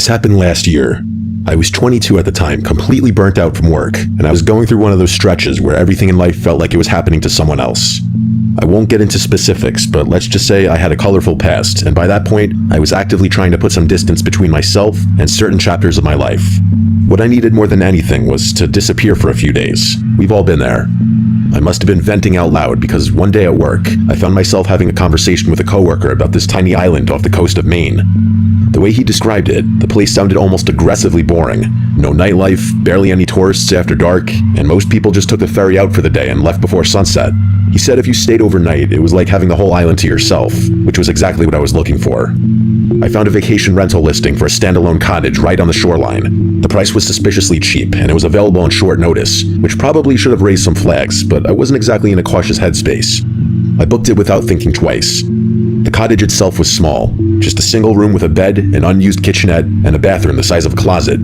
This happened last year. I was 22 at the time, completely burnt out from work, and I was going through one of those stretches where everything in life felt like it was happening to someone else. I won't get into specifics, but let's just say I had a colorful past, and by that point, I was actively trying to put some distance between myself and certain chapters of my life. What I needed more than anything was to disappear for a few days. We've all been there. I must have been venting out loud because one day at work, I found myself having a conversation with a coworker about this tiny island off the coast of Maine. The way he described it, the place sounded almost aggressively boring. No nightlife, barely any tourists after dark, and most people just took the ferry out for the day and left before sunset. He said if you stayed overnight, it was like having the whole island to yourself, which was exactly what I was looking for. I found a vacation rental listing for a standalone cottage right on the shoreline. The price was suspiciously cheap, and it was available on short notice, which probably should have raised some flags, but I wasn't exactly in a cautious headspace. I booked it without thinking twice. The cottage itself was small, just a single room with a bed, an unused kitchenette, and a bathroom the size of a closet.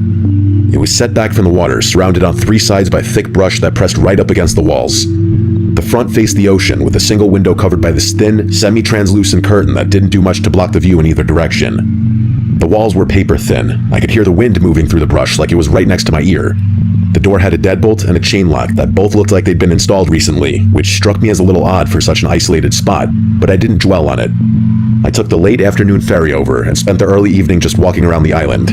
It was set back from the water, surrounded on three sides by thick brush that pressed right up against the walls. The front faced the ocean, with a single window covered by this thin, semi-translucent curtain that didn't do much to block the view in either direction. The walls were paper thin. I could hear the wind moving through the brush like it was right next to my ear. The door had a deadbolt and a chain lock that both looked like they'd been installed recently, which struck me as a little odd for such an isolated spot, but I didn't dwell on it. I took the late afternoon ferry over and spent the early evening just walking around the island.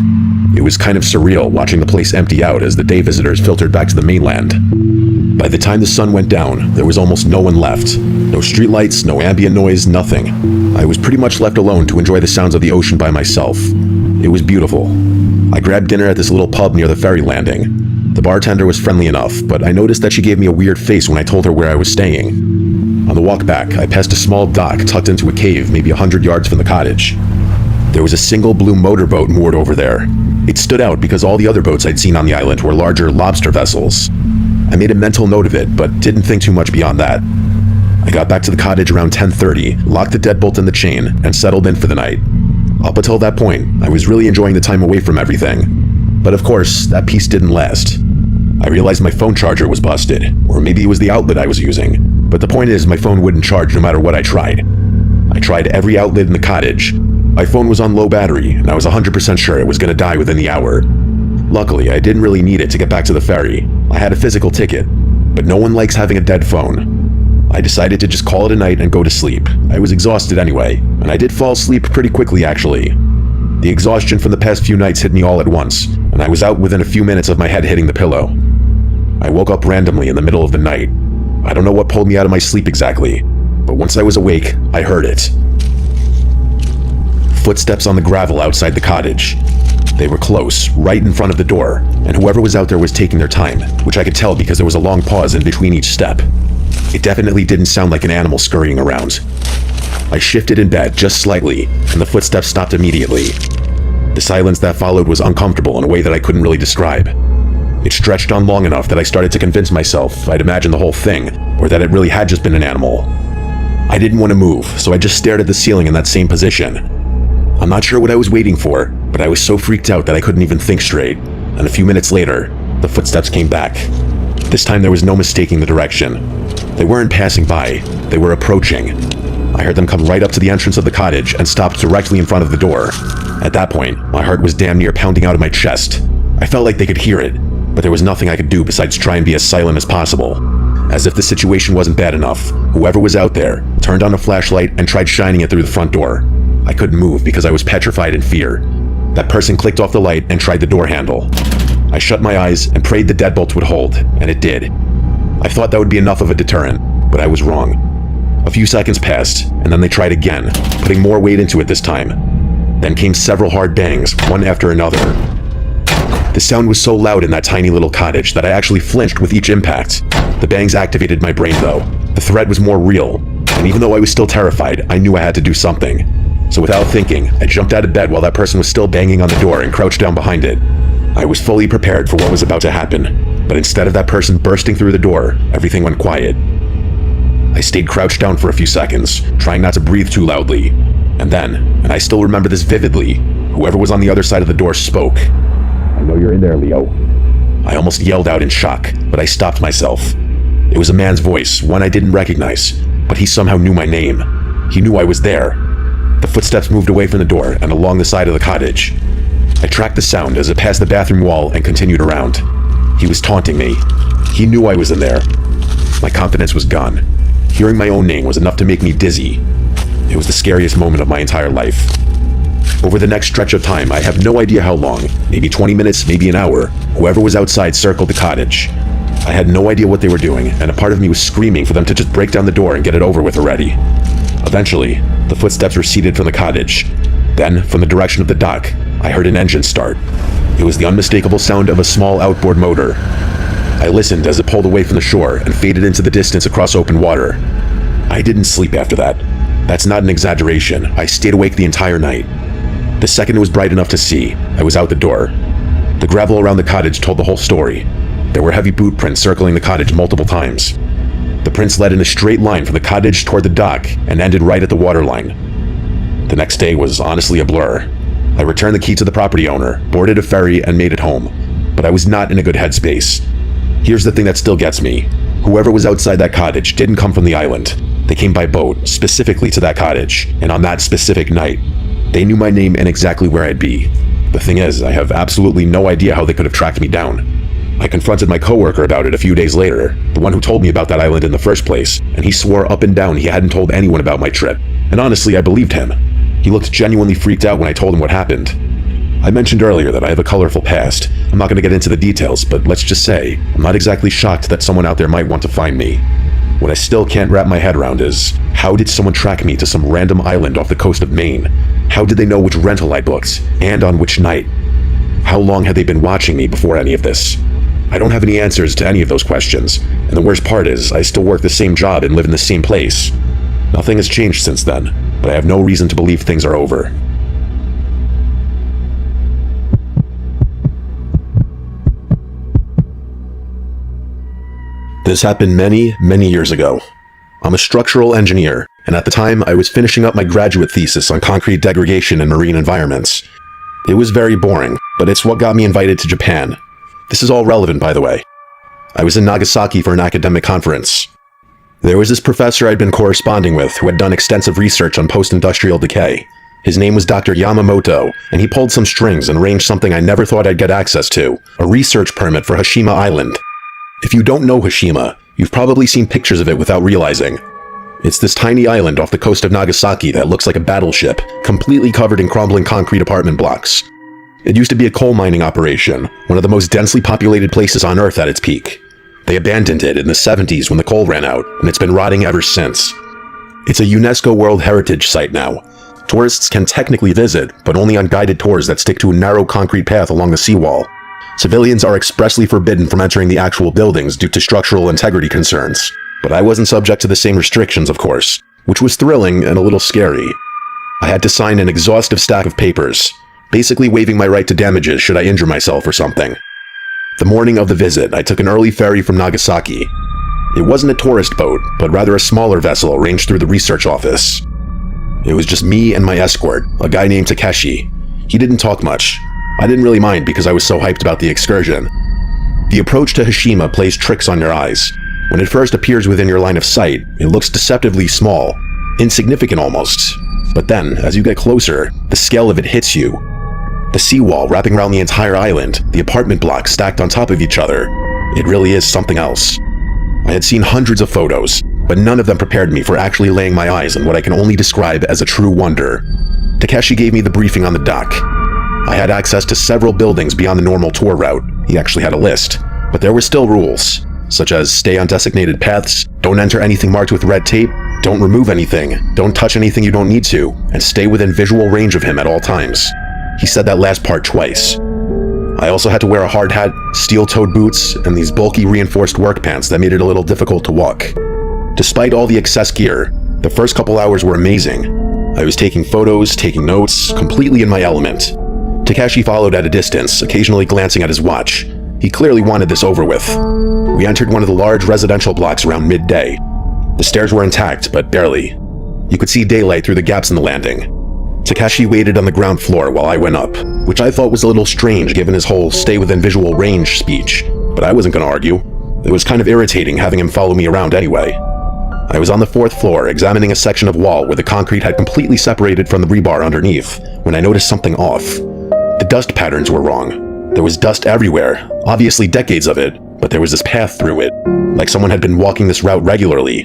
It was kind of surreal watching the place empty out as the day visitors filtered back to the mainland. By the time the sun went down, there was almost no one left. No streetlights, no ambient noise, nothing. I was pretty much left alone to enjoy the sounds of the ocean by myself. It was beautiful. I grabbed dinner at this little pub near the ferry landing. The bartender was friendly enough, but I noticed that she gave me a weird face when I told her where I was staying. On the walk back, I passed a small dock tucked into a cave maybe 100 yards from the cottage. There was a single blue motorboat moored over there. It stood out because all the other boats I'd seen on the island were larger lobster vessels. I made a mental note of it, but didn't think too much beyond that. I got back to the cottage around 10:30, locked the deadbolt in the chain, and settled in for the night. Up until that point, I was really enjoying the time away from everything. But of course, that peace didn't last. I realized my phone charger was busted, or maybe it was the outlet I was using. But the point is, my phone wouldn't charge no matter what I tried. I tried every outlet in the cottage. My phone was on low battery, and I was 100% sure it was going to die within the hour. Luckily, I didn't really need it to get back to the ferry. I had a physical ticket, but no one likes having a dead phone. I decided to just call it a night and go to sleep. I was exhausted anyway, and I did fall asleep pretty quickly actually. The exhaustion from the past few nights hit me all at once, and I was out within a few minutes of my head hitting the pillow. I woke up randomly in the middle of the night. I don't know what pulled me out of my sleep exactly, but once I was awake, I heard it. Footsteps on the gravel outside the cottage. They were close, right in front of the door, and whoever was out there was taking their time, which I could tell because there was a long pause in between each step. It definitely didn't sound like an animal scurrying around. I shifted in bed just slightly, and the footsteps stopped immediately. The silence that followed was uncomfortable in a way that I couldn't really describe. It stretched on long enough that I started to convince myself I'd imagined the whole thing, or that it really had just been an animal. I didn't want to move, so I just stared at the ceiling in that same position. I'm not sure what I was waiting for, but I was so freaked out that I couldn't even think straight, and a few minutes later, the footsteps came back. This time there was no mistaking the direction. They weren't passing by, they were approaching. I heard them come right up to the entrance of the cottage and stopped directly in front of the door. At that point, my heart was damn near pounding out of my chest. I felt like they could hear it, but there was nothing I could do besides try and be as silent as possible. As if the situation wasn't bad enough, whoever was out there turned on a flashlight and tried shining it through the front door. I couldn't move because I was petrified in fear. That person clicked off the light and tried the door handle. I shut my eyes and prayed the deadbolt would hold, and it did. I thought that would be enough of a deterrent, but I was wrong. A few seconds passed, and then they tried again, putting more weight into it this time. Then came several hard bangs, one after another. The sound was so loud in that tiny little cottage that I actually flinched with each impact. The bangs activated my brain though. The threat was more real, and even though I was still terrified, I knew I had to do something. So without thinking, I jumped out of bed while that person was still banging on the door and crouched down behind it. I was fully prepared for what was about to happen, but instead of that person bursting through the door, everything went quiet. I stayed crouched down for a few seconds, trying not to breathe too loudly. And then, and I still remember this vividly, whoever was on the other side of the door spoke. "I know you're in there, Leo." I almost yelled out in shock, but I stopped myself. It was a man's voice, one I didn't recognize, but he somehow knew my name. He knew I was there. The footsteps moved away from the door and along the side of the cottage. I tracked the sound as it passed the bathroom wall and continued around. He was taunting me. He knew I was in there. My confidence was gone. Hearing my own name was enough to make me dizzy. It was the scariest moment of my entire life. Over the next stretch of time, I have no idea how long, maybe 20 minutes, maybe an hour, whoever was outside circled the cottage. I had no idea what they were doing, and a part of me was screaming for them to just break down the door and get it over with already. Eventually, the footsteps receded from the cottage. Then, from the direction of the dock, I heard an engine start. It was the unmistakable sound of a small outboard motor. I listened as it pulled away from the shore and faded into the distance across open water. I didn't sleep after that. That's not an exaggeration. I stayed awake the entire night. The second it was bright enough to see, I was out the door. The gravel around the cottage told the whole story. There were heavy boot prints circling the cottage multiple times. The prints led in a straight line from the cottage toward the dock and ended right at the waterline. The next day was honestly a blur. I returned the key to the property owner, boarded a ferry, and made it home. But I was not in a good headspace. Here's the thing that still gets me. Whoever was outside that cottage didn't come from the island. They came by boat, specifically to that cottage, and on that specific night. They knew my name and exactly where I'd be. The thing is, I have absolutely no idea how they could have tracked me down. I confronted my coworker about it a few days later, the one who told me about that island in the first place, and he swore up and down he hadn't told anyone about my trip. And honestly, I believed him. He looked genuinely freaked out when I told him what happened. I mentioned earlier that I have a colorful past. I'm not going to get into the details, but let's just say, I'm not exactly shocked that someone out there might want to find me. What I still can't wrap my head around is, how did someone track me to some random island off the coast of Maine? How did they know which rental I booked, and on which night? How long had they been watching me before any of this? I don't have any answers to any of those questions, and the worst part is, I still work the same job and live in the same place. Nothing has changed since then, but I have no reason to believe things are over. This happened many, many years ago. I'm a structural engineer, and at the time I was finishing up my graduate thesis on concrete degradation in marine environments. It was very boring, but it's what got me invited to Japan. This is all relevant, by the way. I was in Nagasaki for an academic conference. There was this professor I'd been corresponding with who had done extensive research on post-industrial decay. His name was Dr. Yamamoto, and he pulled some strings and arranged something I never thought I'd get access to, a research permit for Hashima Island. If you don't know Hashima, you've probably seen pictures of it without realizing. It's this tiny island off the coast of Nagasaki that looks like a battleship, completely covered in crumbling concrete apartment blocks. It used to be a coal mining operation, one of the most densely populated places on Earth at its peak. They abandoned it in the 70s when the coal ran out, and it's been rotting ever since. It's a UNESCO World Heritage Site now. Tourists can technically visit, but only on guided tours that stick to a narrow concrete path along the seawall. Civilians are expressly forbidden from entering the actual buildings due to structural integrity concerns. But I wasn't subject to the same restrictions, of course, which was thrilling and a little scary. I had to sign an exhaustive stack of papers, basically waiving my right to damages should I injure myself or something. The morning of the visit, I took an early ferry from Nagasaki. It wasn't a tourist boat, but rather a smaller vessel arranged through the research office. It was just me and my escort, a guy named Takeshi. He didn't talk much. I didn't really mind because I was so hyped about the excursion. The approach to Hashima plays tricks on your eyes. When it first appears within your line of sight, it looks deceptively small, insignificant almost. But then, as you get closer, the scale of it hits you. The seawall wrapping around the entire island, the apartment blocks stacked on top of each other. It really is something else. I had seen hundreds of photos, but none of them prepared me for actually laying my eyes on what I can only describe as a true wonder. Takeshi gave me the briefing on the dock. I had access to several buildings beyond the normal tour route. He actually had a list, but there were still rules, such as stay on designated paths, don't enter anything marked with red tape, don't remove anything, don't touch anything you don't need to, and stay within visual range of him at all times. He said that last part twice. I also had to wear a hard hat, steel-toed boots, and these bulky reinforced work pants that made it a little difficult to walk. Despite all the excess gear, the first couple hours were amazing. I was taking photos, taking notes, completely in my element. Takeshi followed at a distance, occasionally glancing at his watch. He clearly wanted this over with. We entered one of the large residential blocks around midday. The stairs were intact, but barely. You could see daylight through the gaps in the landing. Takeshi waited on the ground floor while I went up, which I thought was a little strange given his whole stay within visual range speech, but I wasn't going to argue. It was kind of irritating having him follow me around anyway. I was on the 4th floor examining a section of wall where the concrete had completely separated from the rebar underneath when I noticed something off. the dust patterns were wrong. There was dust everywhere, obviously decades of it, but there was this path through it, like someone had been walking this route regularly.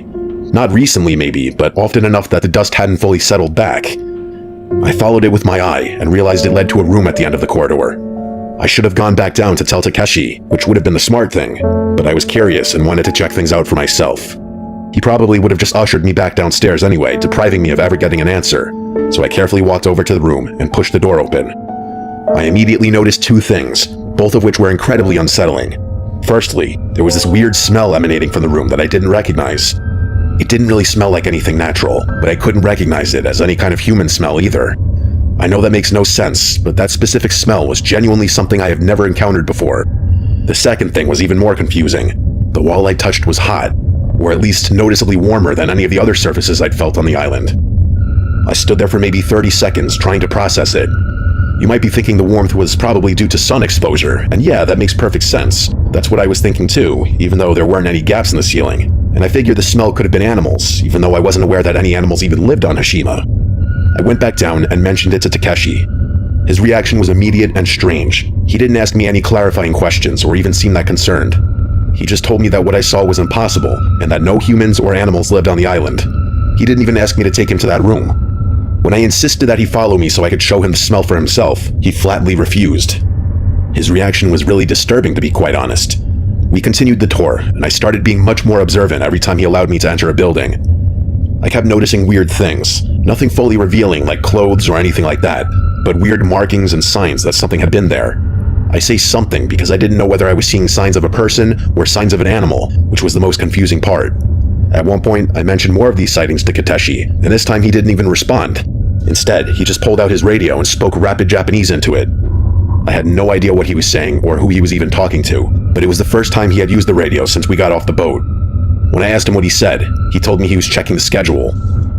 Not recently maybe, but often enough that the dust hadn't fully settled back. I followed it with my eye and realized it led to a room at the end of the corridor. I should have gone back down to tell Takeshi, which would have been the smart thing, but I was curious and wanted to check things out for myself. He probably would have just ushered me back downstairs anyway, depriving me of ever getting an answer, so I carefully walked over to the room and pushed the door open. I immediately noticed two things, both of which were incredibly unsettling. Firstly, there was this weird smell emanating from the room that I didn't recognize. It didn't really smell like anything natural, but I couldn't recognize it as any kind of human smell either. I know that makes no sense, but that specific smell was genuinely something I have never encountered before. The second thing was even more confusing. The wall I touched was hot, or at least noticeably warmer than any of the other surfaces I'd felt on the island. I stood there for maybe 30 seconds trying to process it. You might be thinking the warmth was probably due to sun exposure, and yeah, that makes perfect sense. That's what I was thinking too, even though there weren't any gaps in the ceiling. And I figured the smell could have been animals, even though I wasn't aware that any animals even lived on Hashima. I went back down and mentioned it to Takeshi. His reaction was immediate and strange. He didn't ask me any clarifying questions or even seem that concerned. He just told me that what I saw was impossible, and that no humans or animals lived on the island. He didn't even ask me to take him to that room. When I insisted that he follow me so I could show him the smell for himself, he flatly refused. His reaction was really disturbing, to be quite honest. We continued the tour, and I started being much more observant every time he allowed me to enter a building. I kept noticing weird things, nothing fully revealing like clothes or anything like that, but weird markings and signs that something had been there. I say something because I didn't know whether I was seeing signs of a person or signs of an animal, which was the most confusing part. At one point, I mentioned more of these sightings to Takeshi, and this time he didn't even respond. Instead, he just pulled out his radio and spoke rapid Japanese into it. I had no idea what he was saying or who he was even talking to, but it was the first time he had used the radio since we got off the boat. When I asked him what he said, he told me he was checking the schedule.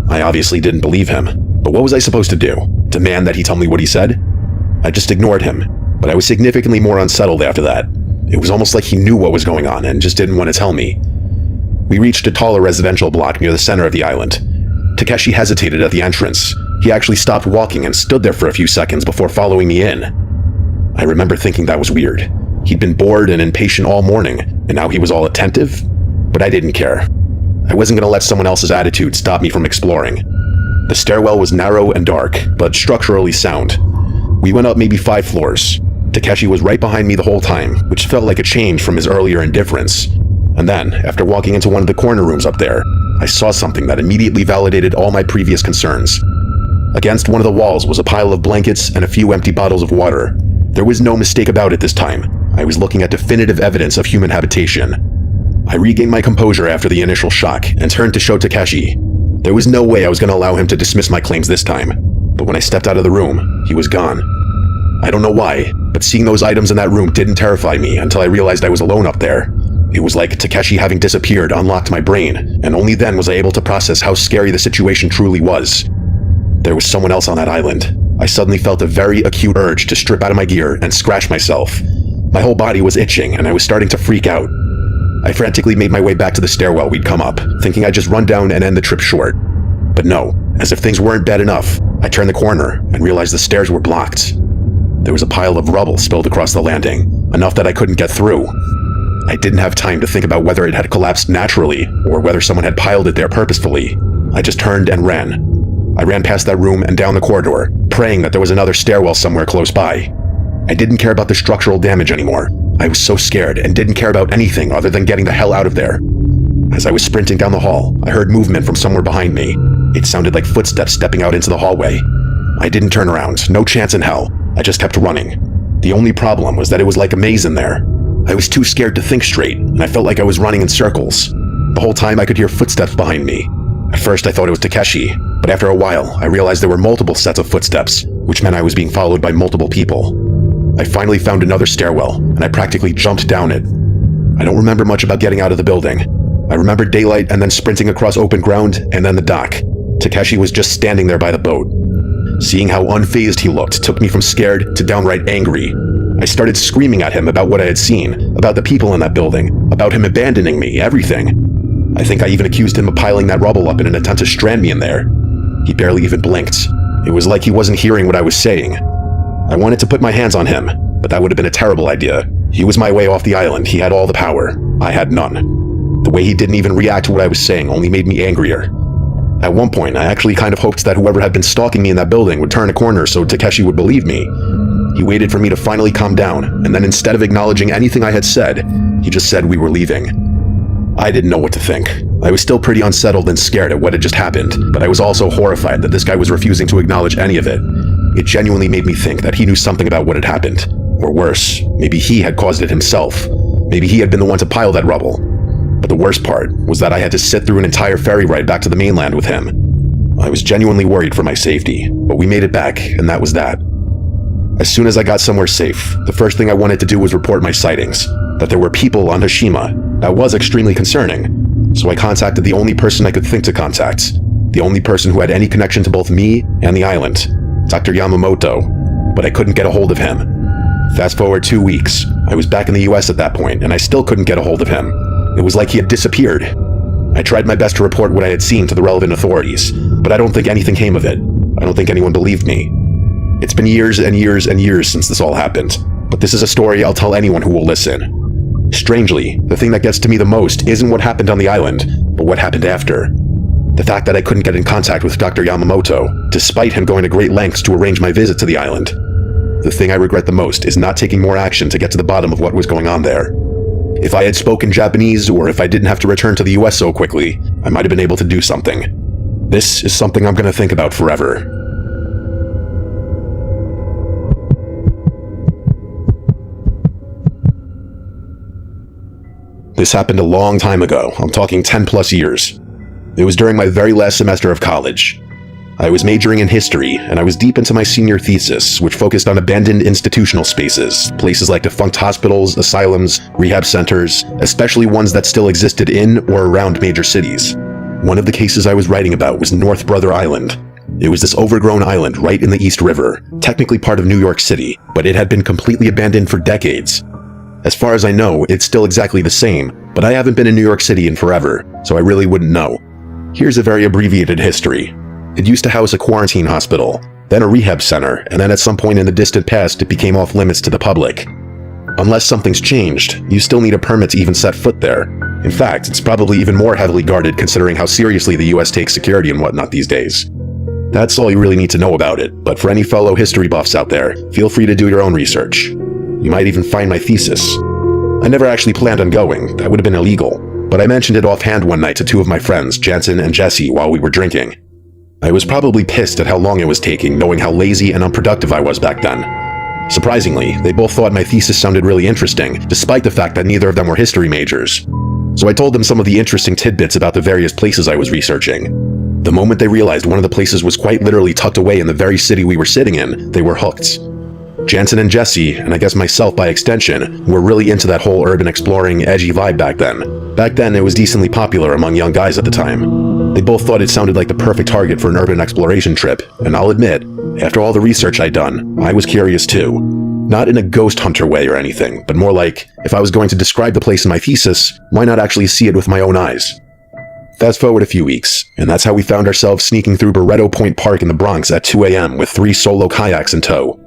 I obviously didn't believe him, but what was I supposed to do? Demand that he tell me what he said? I just ignored him, but I was significantly more unsettled after that. It was almost like he knew what was going on and just didn't want to tell me. We reached a taller residential block near the center of the island. Takeshi hesitated at the entrance. He actually stopped walking and stood there for a few seconds before following me in. I remember thinking that was weird. He'd been bored and impatient all morning, and now he was all attentive? But I didn't care. I wasn't going to let someone else's attitude stop me from exploring. The stairwell was narrow and dark, but structurally sound. We went up maybe 5 floors. Takeshi was right behind me the whole time, which felt like a change from his earlier indifference. And then, after walking into one of the corner rooms up there, I saw something that immediately validated all my previous concerns. Against one of the walls was a pile of blankets and a few empty bottles of water. There was no mistake about it this time. I was looking at definitive evidence of human habitation. I regained my composure after the initial shock and turned to show Takeshi. There was no way I was going to allow him to dismiss my claims this time, but when I stepped out of the room, he was gone. I don't know why, but seeing those items in that room didn't terrify me until I realized I was alone up there. It was like Takeshi having disappeared unlocked my brain, and only then was I able to process how scary the situation truly was. There was someone else on that island. I suddenly felt a very acute urge to strip out of my gear and scratch myself. My whole body was itching, and I was starting to freak out. I frantically made my way back to the stairwell we'd come up, thinking I'd just run down and end the trip short. But no, as if things weren't bad enough, I turned the corner and realized the stairs were blocked. There was a pile of rubble spilled across the landing, enough that I couldn't get through. I didn't have time to think about whether it had collapsed naturally or whether someone had piled it there purposefully. I just turned and ran. I ran past that room and down the corridor, praying that there was another stairwell somewhere close by. I didn't care about the structural damage anymore. I was so scared and didn't care about anything other than getting the hell out of there. As I was sprinting down the hall, I heard movement from somewhere behind me. It sounded like footsteps stepping out into the hallway. I didn't turn around, no chance in hell. I just kept running. The only problem was that it was like a maze in there. I was too scared to think straight, and I felt like I was running in circles. The whole time I could hear footsteps behind me. At first I thought it was Takeshi, but after a while I realized there were multiple sets of footsteps, which meant I was being followed by multiple people. I finally found another stairwell, and I practically jumped down it. I don't remember much about getting out of the building. I remember daylight and then sprinting across open ground and then the dock. Takeshi was just standing there by the boat. Seeing how unfazed he looked took me from scared to downright angry. I started screaming at him about what I had seen, about the people in that building, about him abandoning me, everything. I think I even accused him of piling that rubble up in an attempt to strand me in there. He barely even blinked. It was like he wasn't hearing what I was saying. I wanted to put my hands on him, but that would have been a terrible idea. He was my way off the island. He had all the power. I had none. The way he didn't even react to what I was saying only made me angrier. At one point, I actually kind of hoped that whoever had been stalking me in that building would turn a corner so Takeshi would believe me. He waited for me to finally calm down, and then instead of acknowledging anything I had said, he just said we were leaving. I didn't know what to think. I was still pretty unsettled and scared at what had just happened, but I was also horrified that this guy was refusing to acknowledge any of it. It genuinely made me think that he knew something about what had happened. Or worse, maybe he had caused it himself. Maybe he had been the one to pile that rubble. But the worst part was that I had to sit through an entire ferry ride back to the mainland with him. I was genuinely worried for my safety, but we made it back, and that was that. As soon as I got somewhere safe, the first thing I wanted to do was report my sightings. That there were people on Hashima. That was extremely concerning. So I contacted the only person I could think to contact. The only person who had any connection to both me and the island. Dr. Yamamoto. But I couldn't get a hold of him. Fast forward 2 weeks. I was back in the US at that point, and I still couldn't get a hold of him. It was like he had disappeared. I tried my best to report what I had seen to the relevant authorities, but I don't think anything came of it. I don't think anyone believed me. It's been years and years and years since this all happened, but this is a story I'll tell anyone who will listen. Strangely, the thing that gets to me the most isn't what happened on the island, but what happened after. The fact that I couldn't get in contact with Dr. Yamamoto, despite him going to great lengths to arrange my visit to the island. The thing I regret the most is not taking more action to get to the bottom of what was going on there. If I had spoken Japanese, or if I didn't have to return to the US so quickly, I might have been able to do something. This is something I'm going to think about forever. This happened a long time ago. I'm talking 10 plus years. It was during my very last semester of college. I was majoring in history, and I was deep into my senior thesis, which focused on abandoned institutional spaces, places like defunct hospitals, asylums, rehab centers, especially ones that still existed in or around major cities. One of the cases I was writing about was North Brother Island. It was this overgrown island right in the East River, technically part of New York City, but it had been completely abandoned for decades. As far as I know, it's still exactly the same, but I haven't been in New York City in forever, so I really wouldn't know. Here's a very abbreviated history. It used to house a quarantine hospital, then a rehab center, and then at some point in the distant past it became off limits to the public. Unless something's changed, you still need a permit to even set foot there. In fact, it's probably even more heavily guarded considering how seriously the US takes security and whatnot these days. That's all you really need to know about it, but for any fellow history buffs out there, feel free to do your own research. You might even find my thesis. I never actually planned on going, that would have been illegal, but I mentioned it offhand one night to two of my friends, Jansen and Jesse, while we were drinking. I was probably pissed at how long it was taking, knowing how lazy and unproductive I was back then. Surprisingly, they both thought my thesis sounded really interesting, despite the fact that neither of them were history majors. So I told them some of the interesting tidbits about the various places I was researching. The moment they realized one of the places was quite literally tucked away in the very city we were sitting in, they were hooked. Jansen and Jesse, and I guess myself by extension, were really into that whole urban exploring, edgy vibe back then. Back then, it was decently popular among young guys at the time. They both thought it sounded like the perfect target for an urban exploration trip, and I'll admit, after all the research I'd done, I was curious too. Not in a ghost hunter way or anything, but more like, if I was going to describe the place in my thesis, why not actually see it with my own eyes? Fast forward a few weeks, and that's how we found ourselves sneaking through Barretto Point Park in the Bronx at 2 a.m. with 3 solo kayaks in tow.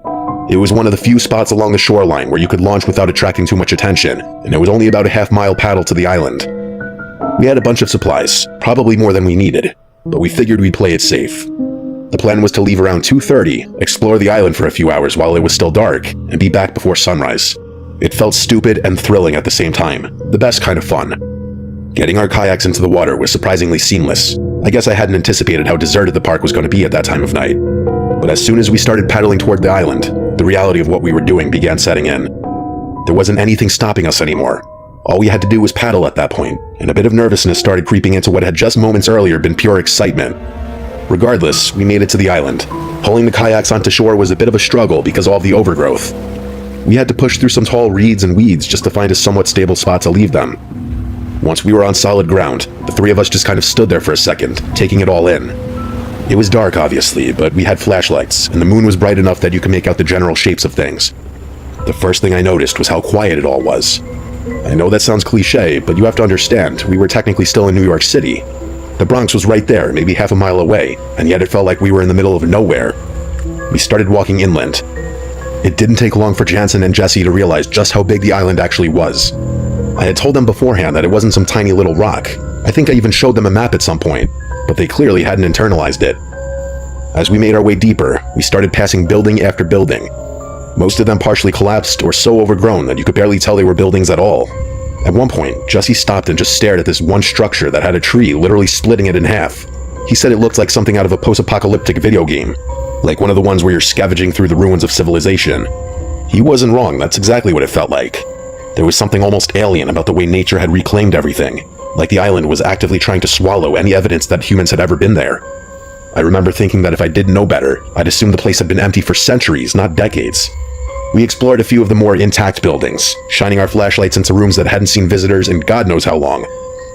It was one of the few spots along the shoreline where you could launch without attracting too much attention, and it was only about a half-mile paddle to the island. We had a bunch of supplies, probably more than we needed, but we figured we'd play it safe. The plan was to leave around 2:30, explore the island for a few hours while it was still dark, and be back before sunrise. It felt stupid and thrilling at the same time, the best kind of fun. Getting our kayaks into the water was surprisingly seamless. I guess I hadn't anticipated how deserted the park was going to be at that time of night. But as soon as we started paddling toward the island, the reality of what we were doing began setting in. There wasn't anything stopping us anymore. All we had to do was paddle at that point, and a bit of nervousness started creeping into what had just moments earlier been pure excitement. Regardless, we made it to the island. Pulling the kayaks onto shore was a bit of a struggle because of all the overgrowth. We had to push through some tall reeds and weeds just to find a somewhat stable spot to leave them. Once we were on solid ground, the three of us just kind of stood there for a second, taking it all in. It was dark, obviously, but we had flashlights, and the moon was bright enough that you could make out the general shapes of things. The first thing I noticed was how quiet it all was. I know that sounds cliche, but you have to understand, we were technically still in New York City. The Bronx was right there, maybe half a mile away, and yet it felt like we were in the middle of nowhere. We started walking inland. It didn't take long for Jansen and Jesse to realize just how big the island actually was. I had told them beforehand that it wasn't some tiny little rock. I think I even showed them a map at some point, but they clearly hadn't internalized it. As we made our way deeper, we started passing building after building. Most of them partially collapsed or so overgrown that you could barely tell they were buildings at all. At one point, Jesse stopped and just stared at this one structure that had a tree literally splitting it in half. He said it looked like something out of a post-apocalyptic video game, like one of the ones where you're scavenging through the ruins of civilization. He wasn't wrong, that's exactly what it felt like. There was something almost alien about the way nature had reclaimed everything, like the island was actively trying to swallow any evidence that humans had ever been there. I remember thinking that if I didn't know better, I'd assume the place had been empty for centuries, not decades. We explored a few of the more intact buildings, shining our flashlights into rooms that hadn't seen visitors in God knows how long.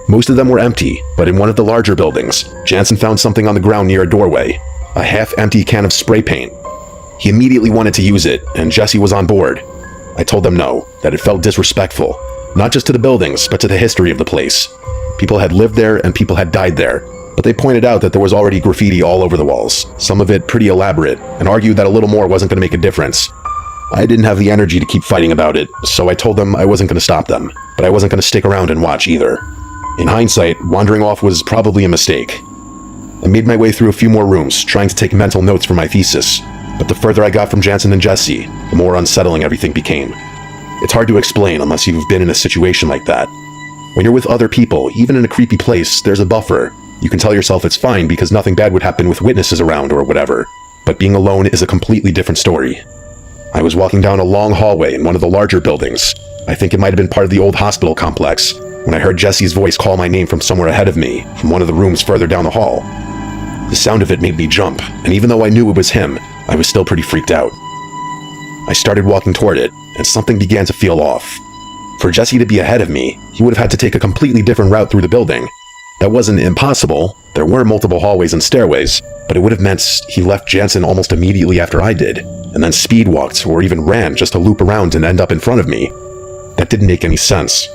Most of them were empty, but in one of the larger buildings, Jansen found something on the ground near a doorway, a half-empty can of spray paint. He immediately wanted to use it, and Jesse was on board. I told them no, that it felt disrespectful, not just to the buildings, but to the history of the place. People had lived there and people had died there, but they pointed out that there was already graffiti all over the walls, some of it pretty elaborate, and argued that a little more wasn't going to make a difference. I didn't have the energy to keep fighting about it, so I told them I wasn't going to stop them, but I wasn't going to stick around and watch either. In hindsight, wandering off was probably a mistake. I made my way through a few more rooms, trying to take mental notes for my thesis, but the further I got from Jansen and Jesse, the more unsettling everything became. It's hard to explain unless you've been in a situation like that. When you're with other people, even in a creepy place, there's a buffer. You can tell yourself it's fine because nothing bad would happen with witnesses around or whatever, but being alone is a completely different story. I was walking down a long hallway in one of the larger buildings. I think it might have been part of the old hospital complex, when I heard Jesse's voice call my name from somewhere ahead of me, from one of the rooms further down the hall. The sound of it made me jump, and even though I knew it was him, I was still pretty freaked out. I started walking toward it, and something began to feel off. For Jesse to be ahead of me, he would have had to take a completely different route through the building. That wasn't impossible, there were multiple hallways and stairways, but it would have meant he left Jansen almost immediately after I did, and then speed walked or even ran just to loop around and end up in front of me. That didn't make any sense.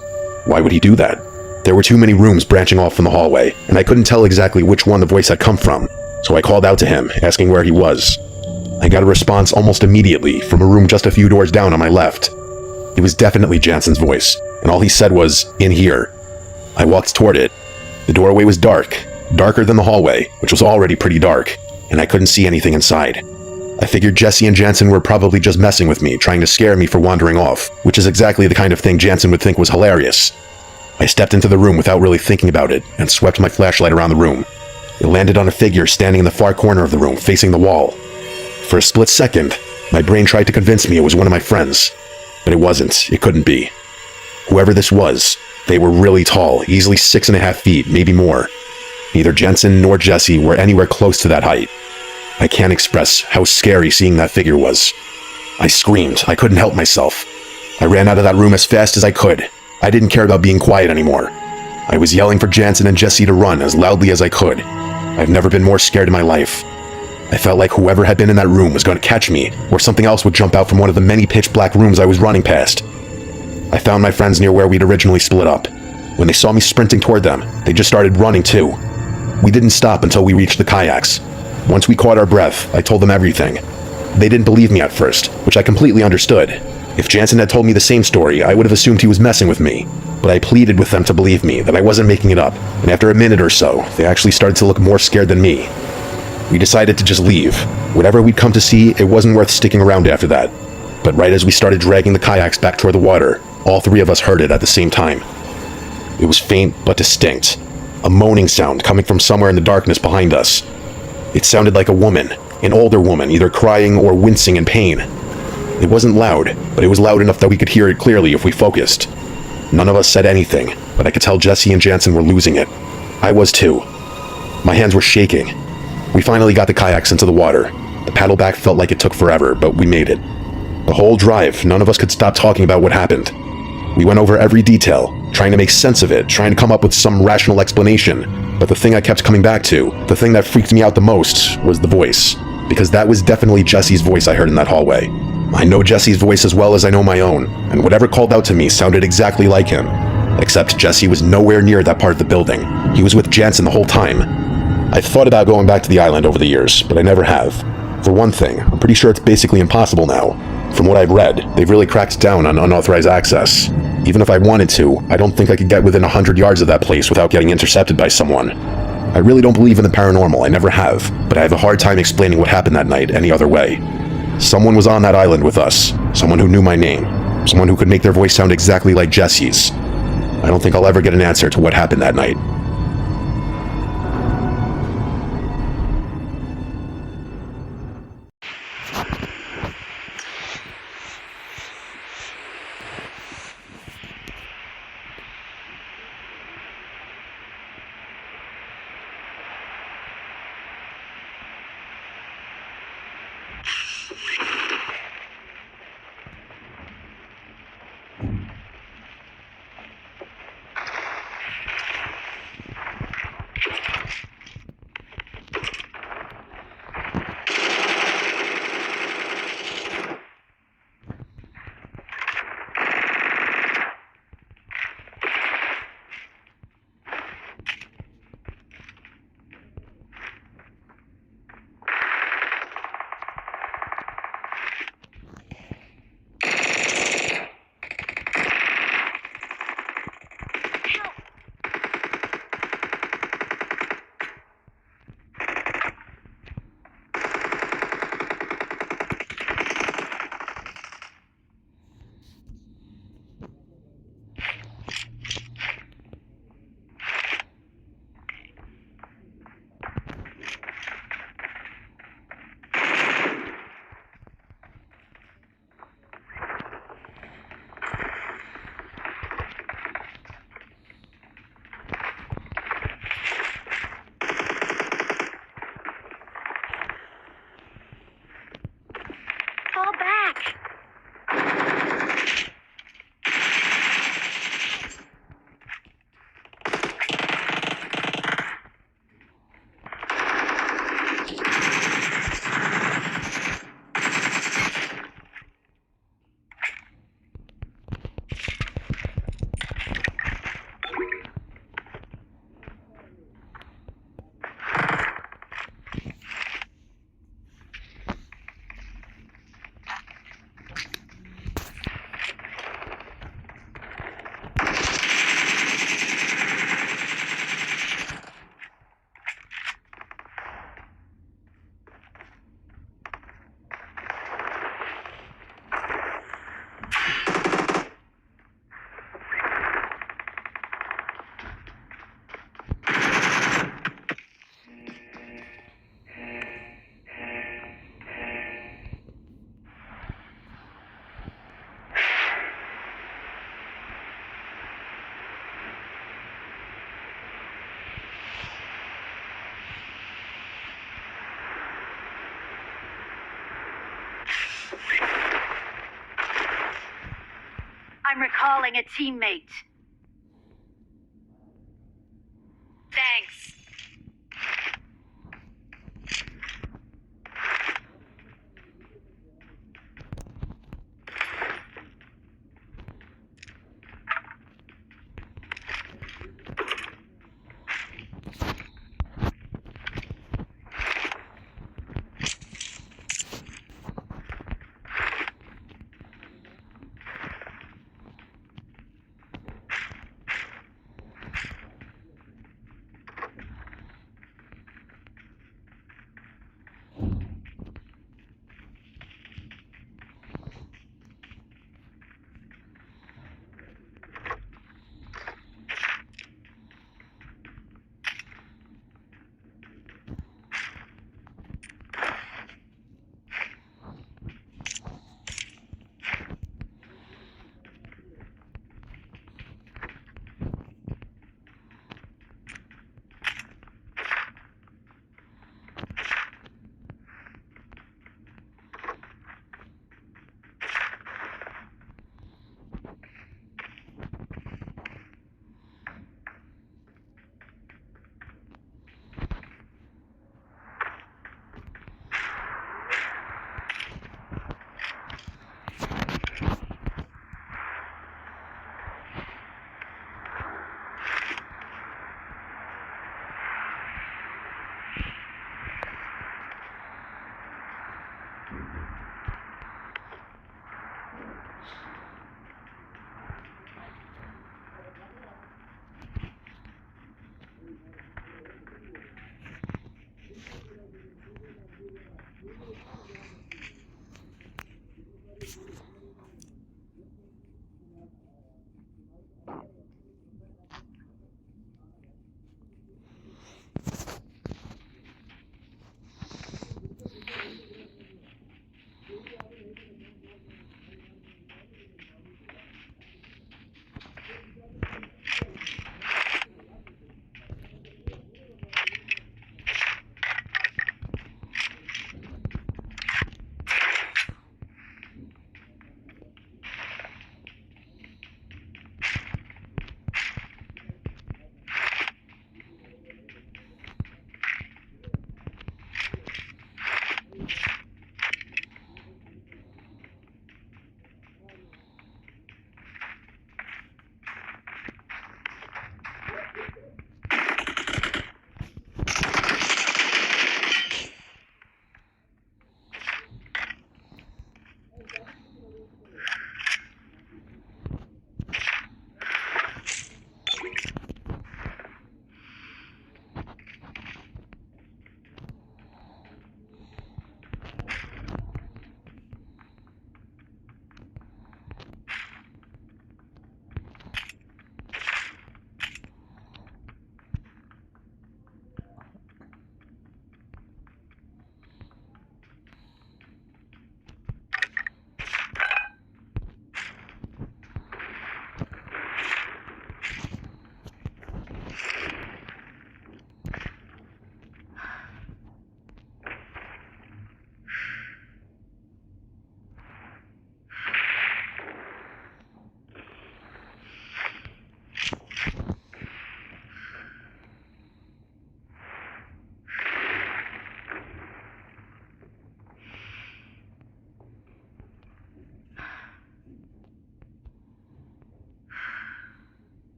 Why would he do that? There were too many rooms branching off from the hallway, and I couldn't tell exactly which one the voice had come from, so I called out to him, asking where he was. I got a response almost immediately from a room just a few doors down on my left. It was definitely Jansen's voice, and all he said was, "In here." I walked toward it. The doorway was dark, darker than the hallway, which was already pretty dark, and I couldn't see anything inside. I figured Jesse and Jansen were probably just messing with me, trying to scare me for wandering off, which is exactly the kind of thing Jansen would think was hilarious. I stepped into the room without really thinking about it, and swept my flashlight around the room. It landed on a figure standing in the far corner of the room, facing the wall. For a split second, my brain tried to convince me it was one of my friends, but it wasn't. It couldn't be. Whoever this was, they were really tall, easily 6.5 feet, maybe more. Neither Jansen nor Jesse were anywhere close to that height. I can't express how scary seeing that figure was. I screamed. I couldn't help myself. I ran out of that room as fast as I could. I didn't care about being quiet anymore. I was yelling for Jansen and Jesse to run as loudly as I could. I've never been more scared in my life. I felt like whoever had been in that room was going to catch me, or something else would jump out from one of the many pitch-black rooms I was running past. I found my friends near where we'd originally split up. When they saw me sprinting toward them, they just started running too. We didn't stop until we reached the kayaks. Once we caught our breath, I told them everything. They didn't believe me at first, which I completely understood. If Jansen had told me the same story, I would have assumed he was messing with me. But I pleaded with them to believe me, that I wasn't making it up, and after a minute or so, they actually started to look more scared than me. We decided to just leave. Whatever we'd come to see, it wasn't worth sticking around after that. But right as we started dragging the kayaks back toward the water, all three of us heard it at the same time. It was faint but distinct, a moaning sound coming from somewhere in the darkness behind us. It sounded like a woman, an older woman, either crying or wincing in pain. It wasn't loud, but it was loud enough that we could hear it clearly if we focused. None of us said anything, but I could tell Jesse and Jansen were losing it. I was too. My hands were shaking. We finally got the kayaks into the water. The paddle back felt like it took forever, but we made it. The whole drive, none of us could stop talking about what happened. We went over every detail, trying to make sense of it, trying to come up with some rational explanation. But the thing I kept coming back to, the thing that freaked me out the most, was the voice. Because that was definitely Jesse's voice I heard in that hallway. I know Jesse's voice as well as I know my own, and whatever called out to me sounded exactly like him. Except Jesse was nowhere near that part of the building. He was with Jansen the whole time. I've thought about going back to the island over the years, but I never have. For one thing, I'm pretty sure it's basically impossible now. From what I've read, they've really cracked down on unauthorized access. Even if I wanted to, I don't think I could get within 100 yards of that place without getting intercepted by someone. I really don't believe in the paranormal, I never have, but I have a hard time explaining what happened that night any other way. Someone was on that island with us, someone who knew my name, someone who could make their voice sound exactly like Jesse's. I don't think I'll ever get an answer to what happened that night. Fall back! I'm recalling a teammate.